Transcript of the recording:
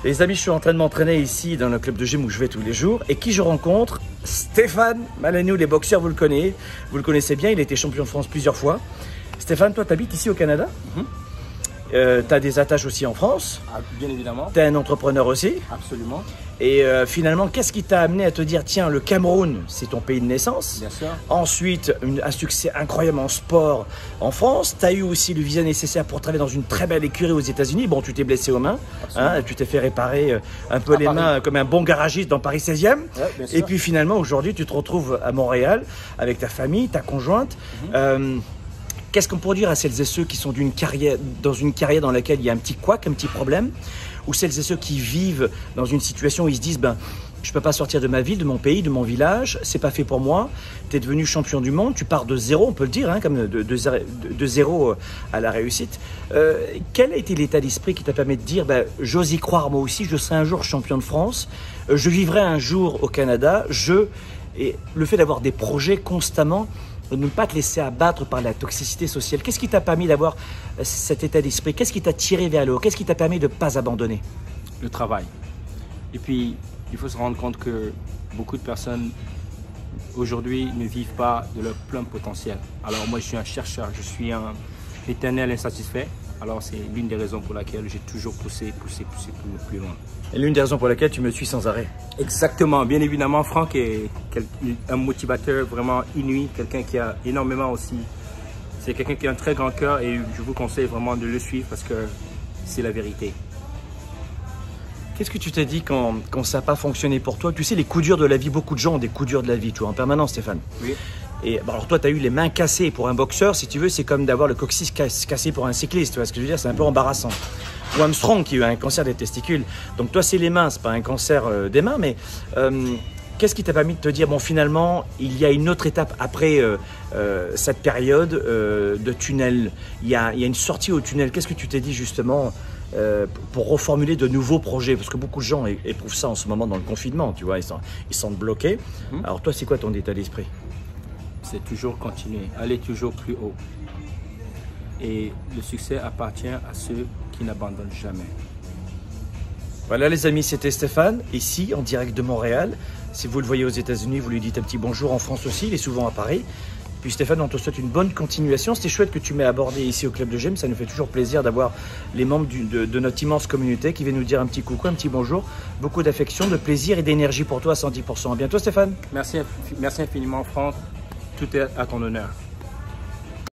Les amis, je suis en train de m'entraîner ici dans le club de gym où je vais tous les jours. Et qui je rencontre? Stéphane Malanou, les boxeurs, vous le connaissez bien, il a été champion de France plusieurs fois. Stéphane, toi, tu habites ici au Canada. Tu as des attaches aussi en France. Ah, bien évidemment. Tu es un entrepreneur aussi. Absolument. Et finalement, qu'est-ce qui t'a amené à te dire, tiens, le Cameroun, c'est ton pays de naissance. Bien sûr. Ensuite, un succès incroyable en sport en France. Tu as eu aussi le visa nécessaire pour travailler dans une très belle écurie aux États-Unis. Bon, tu t'es blessé aux mains. Hein, tu t'es fait réparer un peu les mains comme un bon garagiste dans Paris 16e. Ouais, et puis finalement, aujourd'hui, tu te retrouves à Montréal avec ta famille, ta conjointe. Qu'est-ce qu'on pourrait dire à celles et ceux qui sont dans une carrière dans laquelle il y a un petit couac, un petit problème, ou celles et ceux qui vivent dans une situation où ils se disent ben, je ne peux pas sortir de ma ville, de mon pays, de mon village, c'est pas fait pour moi, tu es devenu champion du monde, tu pars de zéro, on peut le dire, hein, comme de zéro à la réussite. Quel a été l'état d'esprit qui t'a permis de dire ben, j'ose y croire moi aussi, je serai un jour champion de France, je vivrai un jour au Canada, et le fait d'avoir des projets constamment, de ne pas te laisser abattre par la toxicité sociale. Qu'est-ce qui t'a permis d'avoir cet état d'esprit? Qu'est-ce qui t'a tiré vers le haut? Qu'est-ce qui t'a permis de ne pas abandonner? Le travail. Et puis, il faut se rendre compte que beaucoup de personnes aujourd'hui ne vivent pas de leur plein potentiel. Alors moi, je suis un chercheur, je suis un éternel insatisfait. Alors c'est l'une des raisons pour laquelle j'ai toujours poussé plus loin. Et l'une des raisons pour laquelle tu me suis sans arrêt. Exactement. Bien évidemment, Franck est un motivateur vraiment inouï, quelqu'un qui a énormément aussi. C'est quelqu'un qui a un très grand cœur et je vous conseille vraiment de le suivre parce que c'est la vérité. Qu'est-ce que tu t'es dit quand ça n'a pas fonctionné pour toi? Tu sais, les coups durs de la vie, beaucoup de gens ont des coups durs de la vie, tu vois, en permanence, Stéphane. Oui. Et bon, alors toi, tu as eu les mains cassées pour un boxeur, si tu veux, c'est comme d'avoir le coccyx cassé pour un cycliste, tu vois ce que je veux dire? C'est un peu embarrassant. Ou Armstrong qui a eu un cancer des testicules. Donc toi, c'est les mains, c'est pas un cancer des mains, mais qu'est-ce qui t'a permis de te dire, bon, finalement, il y a une autre étape après cette période de tunnel. Il y a une sortie au tunnel. Qu'est-ce que tu t'es dit justement pour reformuler de nouveaux projets? Parce que beaucoup de gens éprouvent ça en ce moment dans le confinement, tu vois, ils sont bloqués. Alors toi, c'est quoi ton état d'esprit? C'est toujours continuer, aller toujours plus haut. Et le succès appartient à ceux qui n'abandonnent jamais. Voilà les amis, c'était Stéphane, ici en direct de Montréal. Si vous le voyez aux États-Unis, vous lui dites un petit bonjour. En France aussi, il est souvent à Paris. Puis Stéphane, on te souhaite une bonne continuation. C'était chouette que tu m'aies abordé ici au Club de Gym. Ça nous fait toujours plaisir d'avoir les membres de notre immense communauté qui viennent nous dire un petit coucou, un petit bonjour. Beaucoup d'affection, de plaisir et d'énergie pour toi à 110%. À bientôt Stéphane. Merci infiniment Franck. Tout est à ton honneur.